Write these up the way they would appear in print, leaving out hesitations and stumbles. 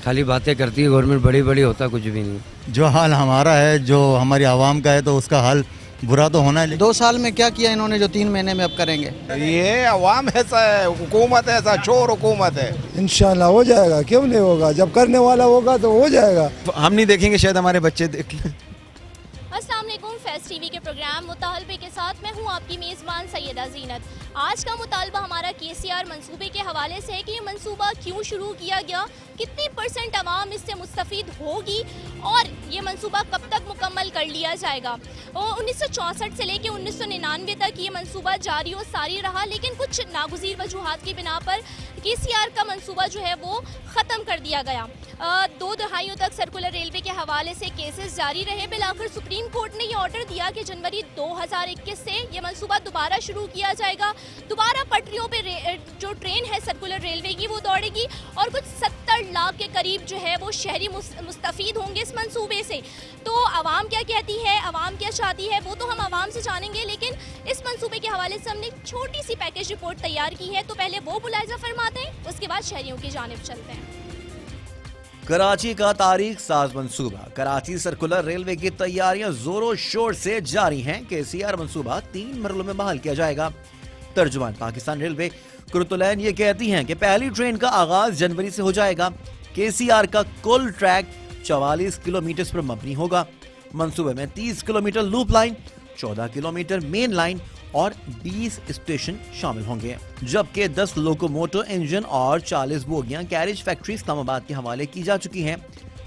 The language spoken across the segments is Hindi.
खाली बातें करती है गवर्नमेंट, बड़ी बड़ी होता कुछ भी नहीं। जो हाल हमारा है, जो हमारी आवाम का है, तो उसका हाल बुरा तो होना है। 2 साल में क्या किया इन्होंने जो 3 महीने में अब करेंगे? ये अवाम ऐसा है, हुकूमत ऐसा, चोर हुकूमत है। इंशाल्लाह हो जाएगा, क्यों नहीं होगा, जब करने वाला होगा तो हो जाएगा। हम नहीं देखेंगे, शायद हमारे बच्चे देख लें। अस्सलाम वालेकुम, फेस्ट टीवी के प्रोग्राम मुतालबे के साथ मैं हूं आपकी मेज़बान सैयदा ज़ीनत। आज का मुतालबा हमारा KCR मंसूबे के हवाले से है कि ये मंसूबा क्यों शुरू किया गया, कितनी % आवाम इससे मुस्तफ़ीद होगी और ये मंसूबा कब तक मुकम्मल कर लिया जाएगा। 1964 से लेकर 1999 तक ये मंसूबा जारी और सारी रहा, लेकिन कुछ नागुज़ीर वजूहात की बिना पर KCR का मंसूबा जो है वो ख़त्म कर दिया गया। 2 दहाइयों तक सर्कुलर रेलवे के हवाले से केसेस जारी रहे। बिलाखिर सुप्रीम कोर्ट ने ये ऑर्डर दिया कि जनवरी 2021 से ये मंसूबा दोबारा शुरू किया जाएगा। दोबारा पटरियों पे जो ट्रेन है सर्कुलर रेलवे की वो दौड़ेगी और कुछ 70 लाख के करीब जो है वो शहरी मुस्तफ़ीद होंगे इस मंसूबे से। तो आवाम क्या कहती है, आवाम क्या चाहती है, वो तो हम आवाम से जानेंगे, लेकिन इस मंसूबे के हवाले से हमने एक छोटी सी पैकेज रिपोर्ट तैयार की है। तो पहले वो मुलाहिज़ा फरमाते हैं, उसके बाद शहरियों की जानिब चलते हैं। कराची का तारीख साज मंसूबा। कराची सर्कुलर रेलवे की तैयारियां जोरों शोर से जारी हैं। KCR मंसूबा 3 मरलों में बहाल किया जाएगा। तर्जुमान पाकिस्तान रेलवे कुर्तुलैन ये कहती हैं कि पहली ट्रेन का आगाज जनवरी से हो जाएगा। KCR का कुल ट्रैक 44 किलोमीटर पर मबनी होगा। मंसूबे में 30 kilometre loop line, 14 kilometre main line और 20 स्टेशन शामिल होंगे, जबकि 10 लोकोमोटिव इंजन और 40 बोगियां कैरेज फैक्ट्री इस्लामाबाद के हवाले की जा चुकी हैं,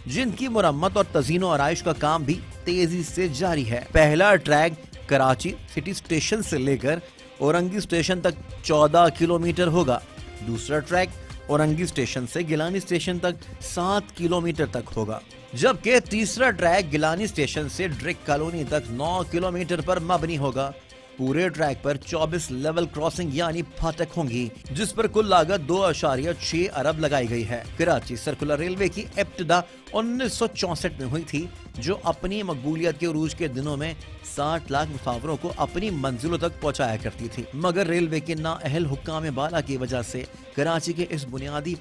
जिनकी मुरम्मत और तज़ीनो आराइश का काम भी तेजी से जारी है। पहला ट्रैक कराची सिटी स्टेशन से लेकर औरंगी स्टेशन तक 14 किलोमीटर होगा। दूसरा ट्रैक औरंगी स्टेशन से गिलानी स्टेशन तक 7 किलोमीटर तक होगा, जबकि तीसरा ट्रैक गिलानी स्टेशन से ड्रिक कॉलोनी तक 9 किलोमीटर पर मबनी होगा। पूरे ट्रैक पर 24 लेवल क्रॉसिंग यानी फाटक होंगी, जिस पर कुल लागत 2.6 अरब लगाई गई है। कराची सर्कुलर रेलवे की इब्तिदा 1964 में हुई थी, जो अपनी मकबूलियत के उरूज के दिनों में 60 लाख मुसाफिरों को अपनी मंजिलों तक पहुंचाया करती थी, मगर रेलवे के नाअहल हुक्काम बाला की वजह से कराची के इस बुनियादी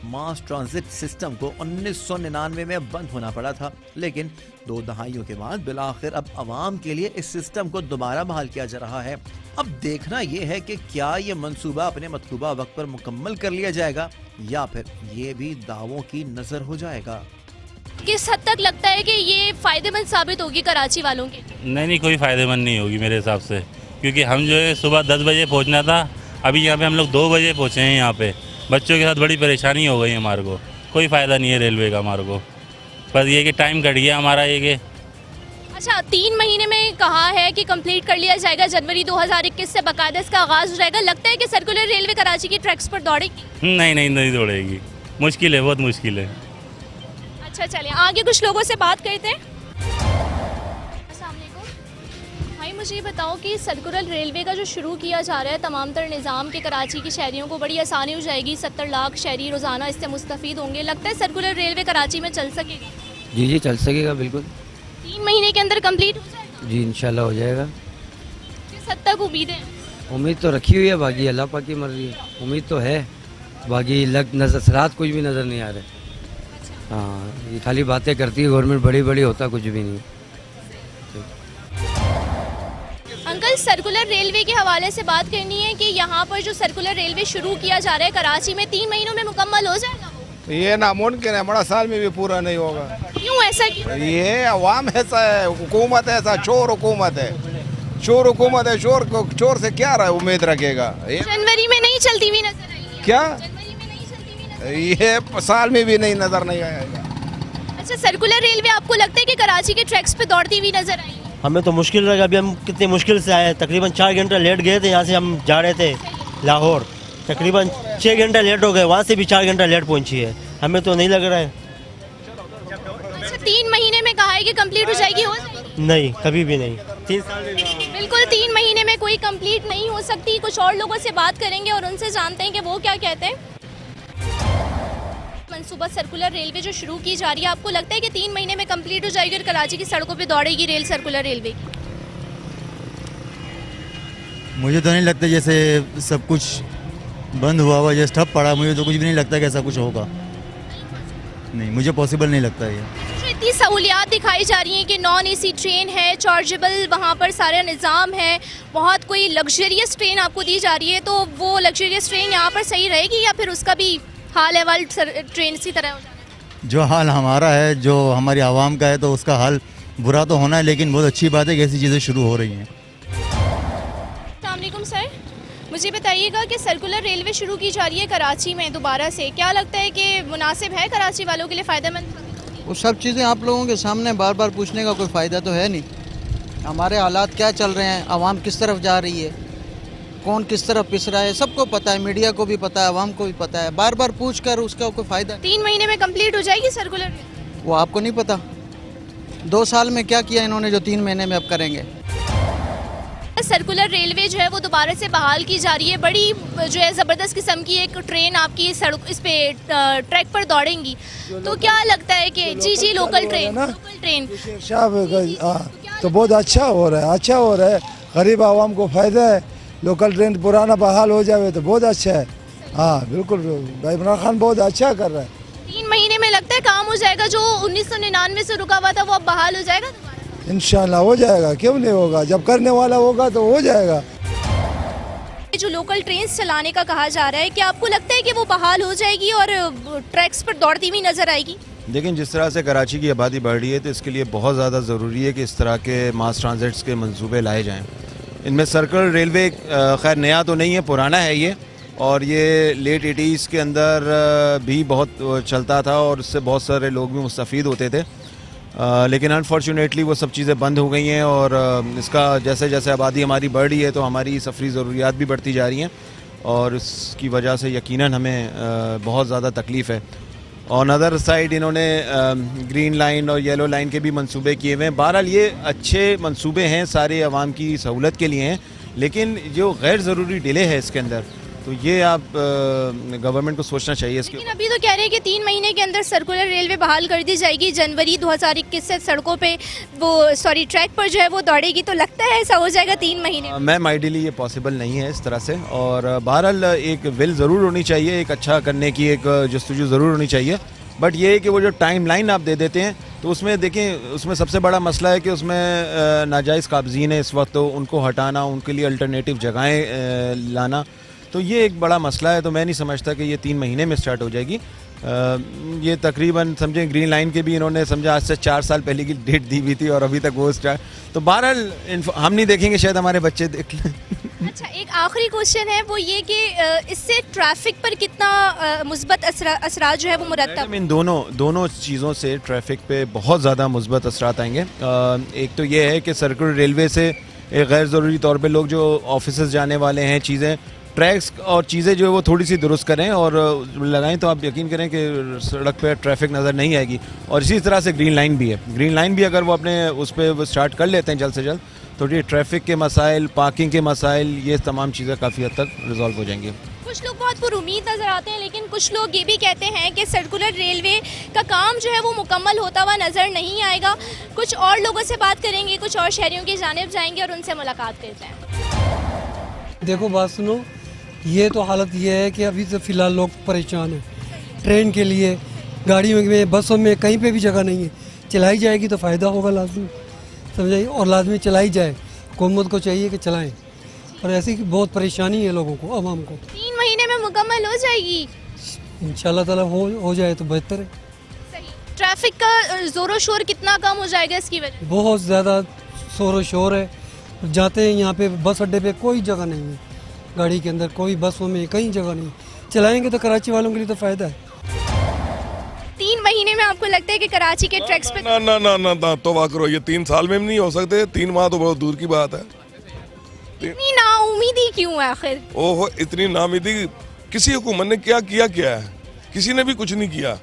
मास ट्रांजिट सिस्टम को 1999 में बंद होना पड़ा था। लेकिन 2 दहाइयों के बाद बिलाखिर अब आवाम के लिए इस सिस्टम को दोबारा बहाल किया जा रहा है। अब देखना यह है कि क्या ये मंसूबा अपने मतलूबा वक्त पर मुकम्मल कर लिया जाएगा या फिर ये भी दावों की नजर हो जाएगा। किस हद तक लगता है कि ये फायदेमंद साबित होगी कराची वालों के? नहीं, कोई फायदेमंद नहीं होगी मेरे हिसाब से, क्योंकि हम जो है सुबह 10 बजे पहुंचना था, अभी यहाँ पे हम लोग 2 बजे पहुँचे हैं। यहाँ पे बच्चों के साथ बड़ी परेशानी हो गई हमारे को। कोई फ़ायदा नहीं है रेलवे का हमारे को, पर ये कि टाइम कट गया हमारा ये कि। अच्छा, 3 महीने में कहा है कि कंप्लीट कर लिया जाएगा। जनवरी 2021 से बाकायदा इसका आगाज हो जाएगा। लगता है कि सर्कुलर रेलवे कराची की ट्रैक्स पर दौड़ेगी? नहीं दौड़ेगी, मुश्किल है, बहुत मुश्किल है। अच्छा, चलिए आगे कुछ लोगों से बात करते हैं। अस्सलाम वालेकुम भाई, मुझे ये बताओ कि सर्कुलर रेलवे का जो शुरू किया जा रहा है तमाम तर निज़ाम के कराची के शहरियों को बड़ी आसानी हो जाएगी। 70 लाख शहरी रोज़ाना इससे मुस्तफ़ीद होंगे। लगता है सर्कुलर रेलवे कराची में चल सकेगा? जी चल सकेगा, बिल्कुल 3 महीने के अंदर कंप्लीट हो जाएगा? जी इंशाल्लाह हो जाएगा। किस हद तक उम्मीद है? उम्मीद तो रखी हुई है, बाकी अल्लाह पाक की मर्जी है। उम्मीद तो है, बाकी नजरात कुछ भी नज़र नहीं आ रहे। हाँ, ये खाली बातें करती है गवर्नमेंट, बड़ी बड़ी होता कुछ भी नहीं। अंकल, सर्कुलर रेलवे के हवाले से बात करनी है कि यहाँ पर जो सर्कुलर रेलवे शुरू किया जा रहा है कराची में, 3 महीनों में मुकम्मल हो जाएगा? ये नामुमकिन है, बड़ा साल में भी पूरा नहीं होगा। क्यों ऐसा क्यों? ये अवाम ऐसा है, हुकूमत ऐसा, चोर हुकूमत है। चोर हुकूमत है, चोर से क्या उम्मीद रखेगा। जनवरी में नहीं चलती हुई नजर आई है? क्या जनवरी में नहीं चलती हुई नजर आई? ये साल में भी नहीं नजर नहीं आएगा। अच्छा, सर्कुलर रेलवे आपको लगता है कि कराची के ट्रैक्स पे दौड़ती हुई नजर आई? हमें तो मुश्किल लगा। अभी हम कितनी मुश्किल से आए, तकरीबन 4 घंटे लेट गए थे। यहाँ से हम जा रहे थे लाहौर, तकरीबन 6 घंटे लेट हो गए। वहाँ से भी 4 घंटा लेट पहुँची है। हमें तो नहीं लग रहा है। अच्छा, 3 महीने में कहा है कि कंप्लीट हो जाएगी, हो जाएगी? नहीं, कभी भी नहीं। 3 साल में बिल्कुल 3 महीने में कोई कंप्लीट नहीं हो सकती। कुछ और लोगों से बात करेंगे और उनसे जानते हैं कि वो क्या कहते हैं। मंसूबा सर्कुलर रेलवे जो शुरू की जा रही है, आपको लगता है कि 3 महीने में कंप्लीट हो जाएगी और कराची की सड़कों पे दौड़ेगी रेल सर्कुलर रेलवे की? मुझे तो नहीं लगता, जैसे सब कुछ बंद हुआ जैसे ठप पड़ा, मुझे तो कुछ भी नहीं लगता कि ऐसा कुछ होगा। नहीं, मुझे पॉसिबल नहीं लगता ये। जो इतनी सहूलियात दिखाई जा रही हैं कि नॉन एसी ट्रेन है, चार्जेबल वहाँ पर सारा निज़ाम है, बहुत कोई लग्जरियस ट्रेन आपको दी जा रही है, तो वो लग्जरियस ट्रेन यहाँ पर सही रहेगी या फिर उसका भी हाल अहवाल ट्रेन इसी तरह हो जाएगा? जो हाल हमारा है, जो हमारी आवाम का है, तो उसका हाल बुरा तो होना है, लेकिन बहुत अच्छी बात है कि ऐसी चीज़ें शुरू हो रही हैं। अस्सलामुअलैकुम सर, मुझे बताइएगा कि सर्कुलर रेलवे शुरू की जा रही है कराची में दोबारा से, क्या लगता है कि मुनासिब है कराची वालों के लिए फ़ायदेमंद? वो सब चीज़ें आप लोगों के सामने बार बार पूछने का कोई फ़ायदा तो है नहीं। हमारे हालात क्या चल रहे हैं, आवाम किस तरफ जा रही है, कौन किस तरफ पिस रहा है, सबको पता है, मीडिया को भी पता है, आवाम को भी पता है। बार बार पूछ कर उसका कोई फ़ायदा 3 महीने में कंप्लीट हो जाएगी सर्कुलर? वो आपको नहीं पता। 2 साल में क्या किया इन्होंने जो 3 महीने में अब करेंगे। सर्कुलर रेलवे जो है वो दोबारा से बहाल की जा रही है, बड़ी जो है ज़बरदस्त किस्म की एक ट्रेन आपकी सड़क इस पे ट्रैक पर दौड़ेंगी, तो क्या लगता है कि जी लोकल ट्रेन तो बहुत अच्छा हो रहा है, अच्छा हो रहा है, गरीब आवाम को फ़ायदा है। लोकल ट्रेन पुराना बहाल हो जाए तो बहुत अच्छा है। हाँ बिल्कुल, भाई इमरान खान बहुत अच्छा कर रहा है। 3 महीने में लगता है काम हो जाएगा, जो 1999 से रुका हुआ था वो अब बहाल हो जाएगा? इंशाल्लाह हो जाएगा, क्यों नहीं होगा, जब करने वाला होगा तो हो जाएगा। जो लोकल ट्रेन चलाने का कहा जा रहा है, क्या आपको लगता है कि वो बहाल हो जाएगी और ट्रैक्स पर दौड़ती हुई नजर आएगी? लेकिन जिस तरह से कराची की आबादी बढ़ रही है तो इसके लिए बहुत ज़्यादा ज़रूरी है कि इस तरह के मास ट्रांजिट्स के मंसूबे लाए जाएं। इनमें सर्कुलर रेलवे खैर नया तो नहीं है, पुराना है ये, और ये लेट 80s के अंदर भी बहुत चलता था और इससे बहुत सारे लोग भी मुस्तफ़ीद होते थे, लेकिन अनफॉर्चुनेटली वो सब चीज़ें बंद हो गई हैं। और इसका जैसे जैसे आबादी हमारी बढ़ रही है तो हमारी सफरी ज़रूरियात भी बढ़ती जा रही हैं और इसकी वजह से यकीनन हमें बहुत ज़्यादा तकलीफ़ है। ऑन अदर साइड इन्होंने ग्रीन लाइन और येलो लाइन के भी मंसूबे किए हुए हैं। बहरहाल ये अच्छे मंसूबे हैं, सारे अवाम की सहूलत के लिए हैं, लेकिन जो गैर ज़रूरी डिले है इसके अंदर, तो ये आप गवर्नमेंट को सोचना चाहिए इसके। लेकिन अभी तो कह रहे हैं कि 3 महीने के अंदर सर्कुलर रेलवे बहाल कर दी जाएगी, जनवरी 2021 से सड़कों पे ट्रैक पर जो है वो दौड़ेगी, तो लगता है ऐसा हो जाएगा 3 महीने? मैम आइडियली ये पॉसिबल नहीं है इस तरह से, और बहरहाल एक विल ज़रूर होनी चाहिए, एक अच्छा करने की एक जस्तजू ज़रूर होनी चाहिए, बट ये है कि वो जो टाइम लाइन आप दे देते हैं तो उसमें देखें, उसमें सबसे बड़ा मसला है कि उसमें नाजायज़ काबजीन है इस वक्त, तो उनको हटाना, उनके लिए अल्टरनेटिव जगहें लाना, तो ये एक बड़ा मसला है। तो मैं नहीं समझता कि ये 3 महीने में स्टार्ट हो जाएगी। ये तकरीबन समझें ग्रीन लाइन के भी इन्होंने समझा आज से 4 साल पहले की डेट दी हुई थी और अभी तक वो स्टार्ट, तो बहरहाल हम नहीं देखेंगे, शायद हमारे बच्चे देख लें। अच्छा, एक आखिरी क्वेश्चन है वो ये कि इससे ट्रैफिक पर कितना मुस्बत असरात जो है वो मुरतब? इन दोनों चीज़ों से ट्रैफिक पे बहुत ज़्यादा मुस्बत असरात आएंगे। एक तो ये है कि सर्कुलर रेलवे से गैर ज़रूरी तौर पे लोग जो ऑफिस जाने वाले हैं, चीज़ें ट्रैक्स और चीज़ें जो है वो थोड़ी सी दुरुस्त करें और लगाएं, तो आप यकीन करें कि सड़क पे ट्रैफिक नज़र नहीं आएगी। और इसी तरह से ग्रीन लाइन भी है, ग्रीन लाइन भी अगर वो अपने उस पर स्टार्ट कर लेते हैं जल्द से जल्द, तो ये ट्रैफिक के मसाइल, पार्किंग के मसाइल, ये तमाम चीज़ें काफ़ी हद तक रिजॉल्व हो जाएंगी। कुछ लोग बहुत पुरुमीद नज़र आते हैं, लेकिन कुछ लोग ये भी कहते हैं कि सर्कुलर रेलवे का काम जो है वो मुकम्मल होता हुआ नज़र नहीं आएगा। कुछ और लोगों से बात करेंगे, कुछ और शहरियों की जानिब जाएंगे और उनसे मुलाकात करते हैं। देखो बात सुनो, ये तो हालत ये है कि अभी तो फ़िलहाल लोग परेशान हैं ट्रेन के लिए, गाड़ियों में, बसों में, कहीं पे भी जगह नहीं है। चलाई जाएगी तो फ़ायदा होगा लाजमी, समझाइए, और लाजमी चलाई जाए, हुकूमत को चाहिए कि चलाएं, और ऐसी बहुत परेशानी है लोगों को, आवाम को। 3 महीने में मुकम्मल हो जाएगी इंशाल्लाह ताला, हो जाए तो बेहतर है। सही। ट्रैफिक का ज़ोर शोर कितना कम हो जाएगा इसकी वजह? बहुत ज़्यादा शोर शोर है, जाते हैं यहाँ पे बस अड्डे पे कोई जगह नहीं है, गाड़ी के अंदर कोई, बसों में कहीं जगह नहीं। चलाएंगे तो कराची वालों के लिए तो फ़ायदा है। 3 महीने में आपको लगता है कि कराची के ट्रैक्स पे? ना तो वाक़ करो, ये 3 साल में भी नहीं हो सकते, 3 माह तो बहुत दूर की बात है। इतनी नाउमीदी क्यों है आखिर? ओहो, इतनी नाउमीदी, किसी हुकूमत ने क्या है? किसी ने भी कुछ नहीं किया।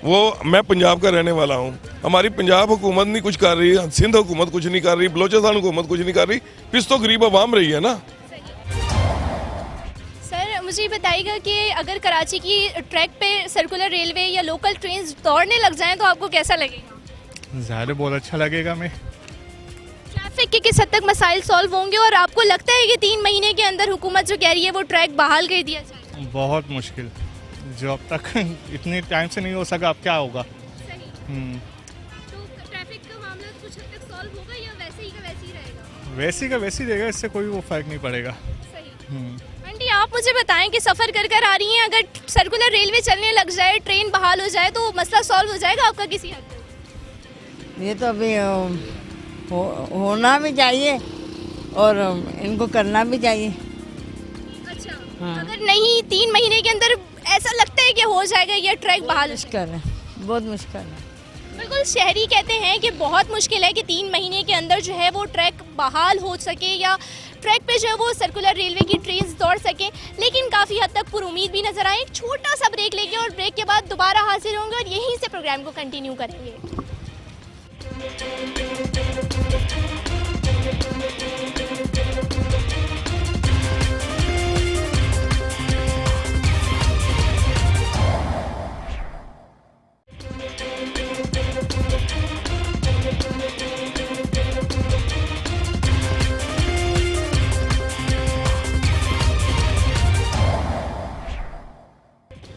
वो मैं पंजाब का रहने वाला हूँ, हमारी पंजाब हुकूमत नहीं कुछ कर रही, सिंध हुकूमत कुछ नहीं कर रही, बलोचिस्तान हुकूमत कुछ नहीं कर रही, पिस तो गरीब अवाम रही है ना। मुझे बताइएगा कि अगर कराची की ट्रैक पे सर्कुलर रेलवे या लोकल ट्रेन दौड़ने लग जाएं तो आपको कैसा लगेगा? ज़्यादा बहुत अच्छा लगेगा हमें। ट्रैफिक के किस हद तक मसाइल सॉल्व होंगे और आपको लगता है कि 3 महीने के अंदर हुकूमत जो कह रही है वो ट्रैक बहाल कर दिया जाए? बहुत मुश्किल, जो अब तक इतने टाइम से नहीं हो सका, अब क्या होगा। सही। तो ट्रैफिक का मामला कुछ हद तक सॉल्व होगा या वैसे ही का वैसे ही रहेगा? वैसे का वैसे ही रहेगा, इससे कोई वो फर्क नहीं पड़ेगा। सही। आंटी आप मुझे बताएं कि सफ़र कर कर आ रही हैं, अगर सर्कुलर रेलवे चलने लग जाए, ट्रेन बहाल हो जाए तो मसला सॉल्व हो जाएगा आपका किसी हद तक? ये तो अभी होना भी चाहिए और इनको करना भी चाहिए। अच्छा। हाँ। अगर नहीं 3 महीने के अंदर ऐसा लगता है कि हो जाएगा ये ट्रैक बहाल? मुश्किल है, बहुत मुश्किल है। बिल्कुल, शहरी कहते हैं कि बहुत मुश्किल है कि 3 महीने के अंदर जो है वो ट्रैक बहाल हो सके या ट्रैक पे जो है वो सर्कुलर रेलवे की ट्रेन दौड़ सके, लेकिन काफ़ी हद तक पुरुमीद भी नजर आए। एक छोटा सा ब्रेक लेंगे और ब्रेक के बाद दोबारा हाजिर होंगे और यहीं से प्रोग्राम को कंटिन्यू करेंगे।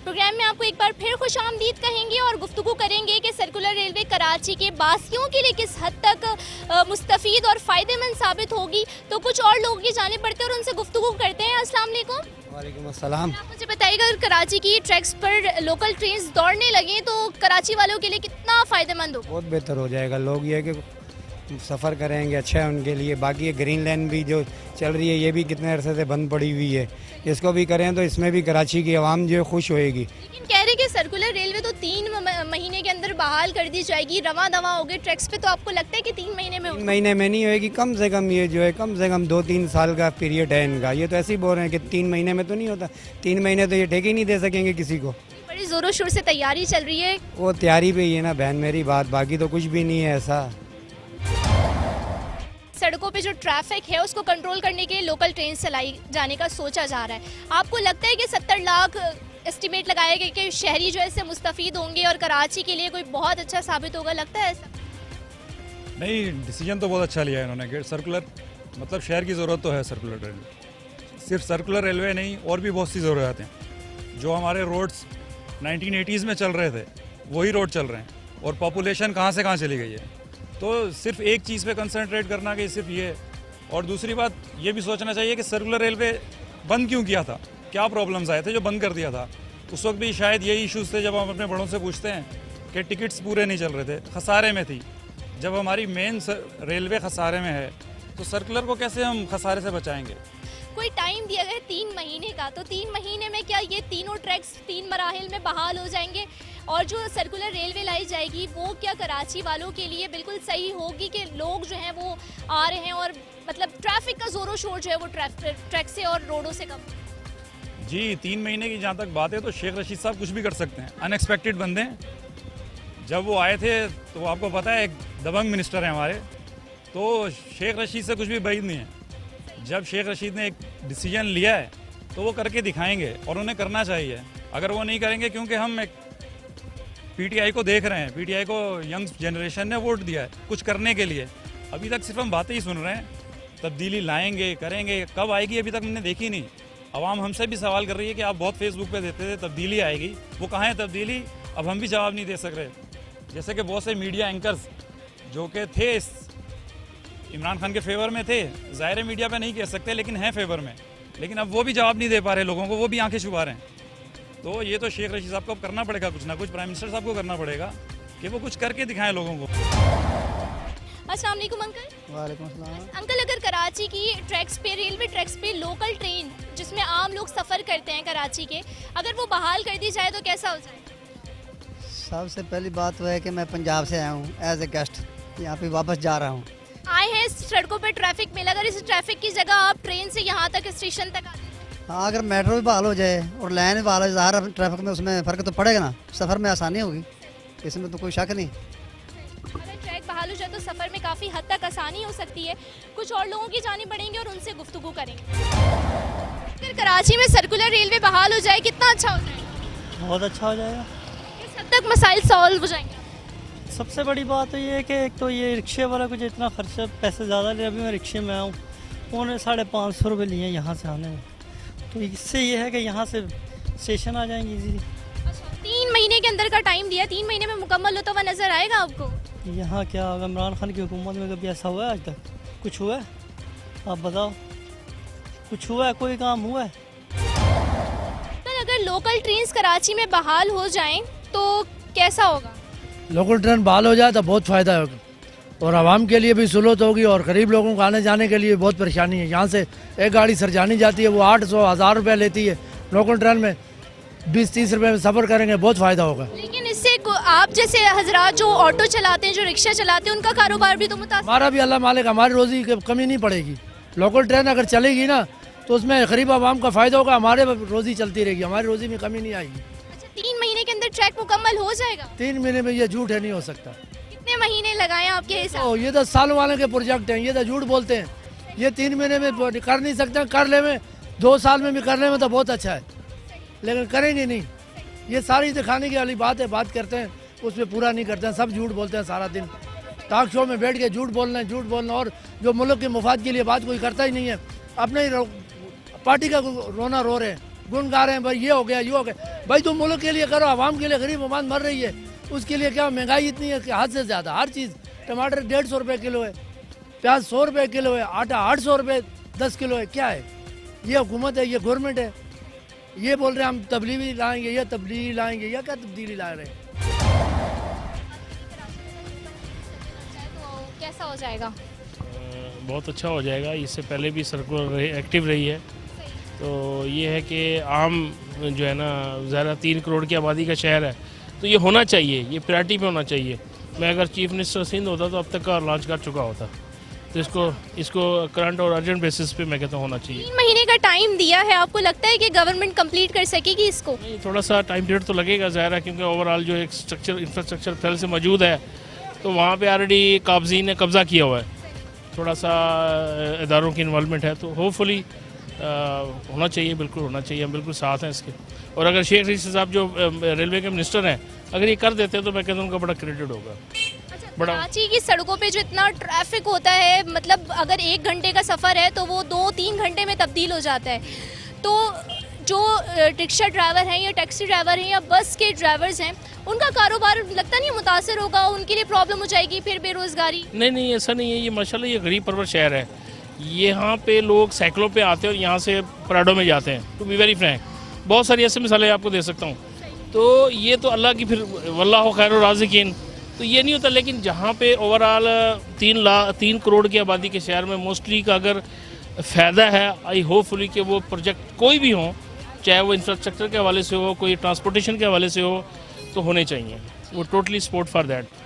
प्रोग्राम में आपको एक बार फिर खुशामदीद कहेंगे और गुफ्तगू करेंगे कि सर्कुलर रेलवे कराची के बासियों के लिए किस हद तक मुस्तफ़ीद और फ़ायदेमंद साबित होगी। तो कुछ और लोगों की जाने पड़ते हैं और उनसे गुफ्तगू करते हैं। अस्सलाम वालेकुम। वालेकुम अस्सलाम। आप मुझे बताइएगा, अगर कराची की ट्रैक्स पर लोकल ट्रेन दौड़ने लगे तो कराची वालों के लिए कितना फ़ायदेमंद होगा? बहुत बेहतर हो जाएगा। लोग ये कि सफ़र करेंगे, अच्छा है उनके लिए। बाकी ये ग्रीन लाइन भी जो चल रही है ये भी कितने अरसे से बंद पड़ी हुई है, इसको भी करें तो इसमें भी कराची की आवाम जो है खुश होएगी। लेकिन कह रहे कि सर्कुलर रेलवे तो 3 महीने के अंदर बहाल कर दी जाएगी, रवा दवा हो गए ट्रैक्स पे, तो आपको लगता है कि 3 महीने में? 3 महीने में नहीं होएगी, कम से कम ये जो है कम से कम 2-3 साल का पीरियड है इनका। ये तो ऐसे ही बोल रहे हैं कि 3 महीने में तो नहीं होता। 3 महीने तो ये ठेके ही नहीं दे सकेंगे किसी को। बड़ी ज़ोरों शोर से तैयारी चल रही है। वो तैयारी पे ही है ना बहन मेरी बात, बाकी तो कुछ भी नहीं है ऐसा। सड़कों पे जो ट्रैफिक है उसको कंट्रोल करने के लिए लोकल ट्रेन चलाई जाने का सोचा जा रहा है। आपको लगता है कि 70 लाख एस्टिमेट लगाया गया कि शहरी जो है इससे मुस्तफ़ीद होंगे और कराची के लिए कोई बहुत अच्छा साबित होगा, लगता है ऐसा? नहीं, डिसीजन तो बहुत अच्छा लिया है इन्होंने कि सर्कुलर, मतलब शहर की ज़रूरत तो है सर्कुलर रेलवे। सिर्फ सर्कुलर रेलवे नहीं, और भी बहुत सी ज़रूरत हैं। जो हमारे रोड्स 1980s में चल रहे थे वही रोड चल रहे हैं, और पॉपुलेशन कहाँ से कहाँ चली गई है। तो सिर्फ एक चीज़ पे कंसंट्रेट करना कि सिर्फ ये, और दूसरी बात ये भी सोचना चाहिए कि सर्कुलर रेलवे बंद क्यों किया था, क्या प्रॉब्लम्स आए थे जो बंद कर दिया था। उस वक्त भी शायद यही इश्यूज़ थे। जब हम अपने बड़ों से पूछते हैं कि टिकट्स पूरे नहीं चल रहे थे, खसारे में थी। जब हमारी मेन रेलवे खसारे में है तो सर्कुलर को कैसे हम खसारे से बचाएंगे? कोई टाइम दिया गया 3 महीने का, तो 3 महीने में क्या ये तीनों ट्रैक्स 3 मराहिल में बहाल हो जाएंगे? और जो सर्कुलर रेलवे लाई जाएगी वो क्या कराची वालों के लिए बिल्कुल सही होगी कि लोग जो हैं वो आ रहे हैं और मतलब ट्रैफिक का ज़ोरों शोर जो है वो ट्रैक से और रोडों से कम? जी, 3 महीने की जहाँ तक बात है तो शेख रशीद साहब कुछ भी कर सकते हैं। अनएक्सपेक्टेड बंदे हैं। जब वो आए थे तो आपको पता है एक दबंग मिनिस्टर हैं हमारे, तो शेख रशीद से कुछ भी बैद नहीं है। जब शेख रशीद ने एक डिसीजन लिया है तो वो करके दिखाएंगे और उन्हें करना चाहिए। अगर वो नहीं करेंगे, क्योंकि हम एक पीटीआई को देख रहे हैं, पीटीआई को यंग जनरेशन ने वोट दिया है कुछ करने के लिए। अभी तक सिर्फ हम बातें ही सुन रहे हैं। तब्दीली लाएंगे, करेंगे, कब आएगी अभी तक हमने देखी नहीं। आवाम हमसे भी सवाल कर रही है कि आप बहुत फेसबुक पे देते थे तब्दीली आएगी, वो कहाँ है तब्दीली? अब हम भी जवाब नहीं दे सक रहे। जैसे कि बहुत से मीडिया एंकर्स जो कि थे इमरान खान के फेवर में थे, ज़ाहिर मीडिया पे नहीं कह सकते लेकिन हैं फेवर में, लेकिन अब वो भी जवाब नहीं दे पा रहे लोगों को, वो भी आंखें छुपा रहे हैं। तो ये तो शेख रशीद साहब को अब करना पड़ेगा कुछ ना कुछ, प्राइम मिनिस्टर साहब को करना पड़ेगा कि वो कुछ करके दिखाएं लोगों को। अस्सलाम वालेकुम अंकल। वालेकुम अस्सलाम। अंकल, अगर कराची की ट्रैक्स पे, रेलवे ट्रैक्स पे लोकल ट्रेन जिसमें आम लोग सफ़र करते हैं कराची के, अगर वो बहाल कर दी जाए तो कैसा हो जाए? सबसे पहली बात वो है कि मैं पंजाब से आया हूँ एज ए गेस्ट, यहाँ पे वापस जा रहा हूँ। आए हैं सड़कों पर ट्रैफिक में, अगर इस ट्रैफिक की जगह आप ट्रेन से यहाँ तक स्टेशन तक आते हैं? हाँ, अगर मेट्रो भी बहाल हो जाए और लाइन भी बहाल हो जाए, ज़ाहिर ट्रैफिक में उसमें फ़र्क तो पड़ेगा ना, सफ़र में आसानी होगी, इसमें तो कोई शक नहीं। अगर ट्रैक बहाल हो जाए तो सफ़र में काफ़ी हद तक आसानी हो सकती है। कुछ और लोगों की जाने पड़ेंगे और उनसे गुफ्तगू करेंगे। अगर कराची में सर्कुलर रेलवे बहाल हो जाए कितना अच्छा हो जाएगा? बहुत अच्छा हो जाएगा। किस हद तक मसाइल सॉल्व हो जाएंगे? सबसे बड़ी बात तो ये है कि एक तो ये रिक्शे वाला कुछ इतना खर्चा, पैसे ज़्यादा ले। अभी मैं रिक्शे में आऊँ, उन्होंने 550 रुपये लिए यहाँ से आने में, तो इससे ये है कि यहाँ से स्टेशन आ जाएंगे इजीली। 3 महीने के अंदर का टाइम दिया, 3 महीने में मुकम्मल होता हुआ नजर आएगा आपको? यहाँ क्या होगा, इमरान खान की हुकूमत में कभी ऐसा हुआ है आज तक? कुछ हुआ है? आप बताओ, कुछ हुआ है? कोई काम हुआ है? सर, अगर लोकल ट्रेन्स कराची में बहाल हो जाएं तो कैसा होगा? लोकल ट्रेन बहाल हो जाए तो बहुत फ़ायदा होगा और आवाम के लिए भी सहूलत होगी और गरीब लोगों को आने जाने के लिए बहुत परेशानी है। यहाँ से एक गाड़ी सरजानी जाती है, वो 800-1000 रुपये लेती है। लोकल ट्रेन में 20-30 रुपये में सफ़र करेंगे, बहुत फ़ायदा होगा। लेकिन इससे आप जैसे हजरात जो ऑटो चलाते हैं, जो रिक्शा चलाते हैं, उनका कारोबार भी तो मुतासर। हमारा भी अल्लाह मालिक, हमारी रोज़ी की कमी नहीं पड़ेगी। लोकल ट्रेन अगर चलेगी ना तो उसमें गरीब आवाम का फ़ायदा होगा, हमारे रोज़ी चलती रहेगी, हमारी रोज़ी में कमी नहीं आएगी। अच्छा, 3 महीने के अंदर ट्रैक मुकम्मल हो जाएगा? 3 महीने में ये झूठ है, नहीं हो सकता। कितने महीने लगाए आपके हिसाब? तो ये तो सालों वाले के प्रोजेक्ट हैं, ये तो झूठ बोलते हैं। ये 3 महीने में कर नहीं सकते, कर ले में 2 साल में भी करने में तो बहुत अच्छा है, लेकिन करेंगे नहीं। ये सारी दिखाने की वाली बात है, बात करते हैं उसमें पूरा नहीं करते हैं, सब झूठ बोलते हैं सारा दिन। टॉक शो में बैठ के झूठ बोलना और जो मुल्क के मुफाद के लिए बात कोई करता ही नहीं है। अपने ही पार्टी का रोना रो रहे हैं, गुण गा रहे हैं, भाई ये हो गया, ये हो गया। भाई तुम मुल्क के लिए करो, आवाम के लिए। गरीब आवाम मर रही है, उसके लिए क्या महंगाई इतनी है कि हद से ज़्यादा हर चीज़। टमाटर 150 रुपये किलो है, प्याज 100 रुपये किलो है, आटा 800 रुपये 10 किलो है। क्या है ये? हुकूमत है, ये गवर्नमेंट है। ये बोल रहे हैं हम तब्दीली लाएंगे, ये तब्दीली लाएंगे, या क्या तब्दीली ला रहे हैं? तो कैसा हो जाएगा? बहुत अच्छा हो जाएगा। इससे पहले भी सर्कुलर एक्टिव रही है, तो ये है कि आम जो है ना, ज़्यादा 3 करोड़ की आबादी का शहर है, तो ये होना चाहिए, ये प्रायोरिटी पे होना चाहिए। मैं अगर चीफ मिनिस्टर सिंध होता तो अब तक का लॉन्च कर चुका होता। तो इसको करंट और अर्जेंट बेसिस पे मैं कहता हूँ होना चाहिए। 3 महीने का टाइम दिया है, आपको लगता है कि गवर्नमेंट कंप्लीट कर सकेगी इसको? थोड़ा सा टाइम पीरियड तो लगेगा ज़ाहिर है, क्योंकि ओवरऑल जो एक इंफ्रास्ट्रक्चर पहले से मौजूद है, तो वहाँ पे ऑलरेडी काबजी ने कब्ज़ा किया हुआ है। थोड़ा सा इदारों की इन्वॉल्वमेंट है, तो होपफुली होना चाहिए, बिल्कुल होना चाहिए। हम बिल्कुल साथ हैं इसके। और अगर शेख रशीद साहब जो रेलवे के मिनिस्टर हैं, अगर ये कर देते हैं तो मैं कहता हूँ उनका बड़ा क्रेडिट होगा। कराची की सड़कों पे जो इतना ट्रैफिक होता है, मतलब अगर 1 घंटे का सफ़र है तो वो 2-3 घंटे में तब्दील हो जाता है। तो जो रिक्शा ड्राइवर हैं या टैक्सी ड्राइवर हैं या बस के ड्राइवर्स हैं, उनका कारोबार लगता नहीं मुतासर होगा, उनके लिए प्रॉब्लम हो जाएगी, फिर बेरोज़गारी? नहीं, ऐसा नहीं है। ये माशाल्लाह ये गरीब परवर शहर है। यहाँ पे लोग साइकिलों पे आते हैं और यहाँ से पराडो में जाते हैं। टू बी वेरी फ्रैंक, बहुत सारी ऐसे मिसालें आपको दे सकता हूँ। तो ये तो अल्लाह की, फिर वल्लाहु खैरुर राज़िकीन, तो ये नहीं होता। लेकिन जहाँ पे ओवरऑल 3 करोड़ की आबादी के शहर में मोस्टली का अगर फ़ायदा है, आई होपफुली कि वो प्रोजेक्ट कोई भी हो, चाहे वो इंफ्रास्ट्रक्चर के हवाले से हो, कोई ट्रांसपोर्टेशन के हवाले से हो, तो होने चाहिए। वो टोटली सपोर्ट फॉर दैट।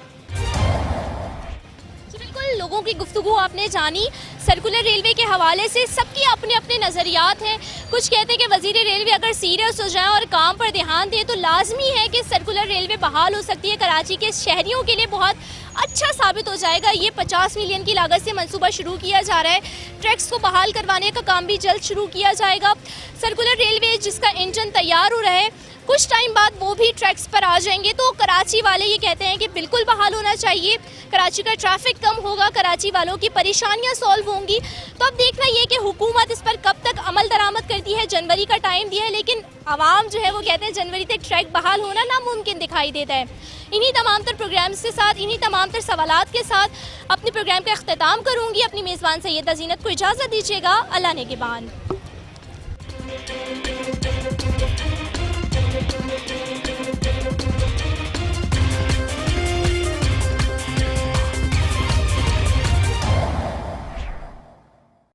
लोगों की गुफ्तगू आपने जानी सर्कुलर रेलवे के हवाले से। सबके अपने अपने नज़रियात हैं। कुछ कहते हैं कि वज़ीर रेलवे अगर सीरियस हो जाए और काम पर ध्यान दें तो लाजमी है कि सर्कुलर रेलवे बहाल हो सकती है। कराची के शहरियों के लिए बहुत अच्छा साबित हो जाएगा। ये 50 मिलियन की लागत से मंसूबा शुरू किया जा रहा है। ट्रैक्स को बहाल करवाने का काम भी जल्द शुरू किया जाएगा। सर्कुलर रेलवे जिसका इंजन तैयार हो रहा है, कुछ टाइम बाद वो भी ट्रैक्स पर आ जाएंगे। तो कराची वाले ये कहते हैं कि बिल्कुल बहाल होना चाहिए। कराची का ट्रैफिक कम होगा, कराची वालों की परेशानियां सॉल्व होंगी। तो अब देखना ये कि हुकूमत इस पर कब तक अमल दरामद करती है। जनवरी का टाइम दिया है, लेकिन आवाम जो है वो कहते हैं जनवरी तक ट्रैक बहाल होना नामुमकिन दिखाई देता है। इन्हीं तमाम तर प्रोग्राम्स के साथ, इन्हीं तमाम तर सवालात के साथ अपने प्रोग्राम का अख्ताम करूँगी। अपनी मेज़बान सैयदा ज़ीनत को इजाज़त दीजिएगा। अल्लाह ने के बान।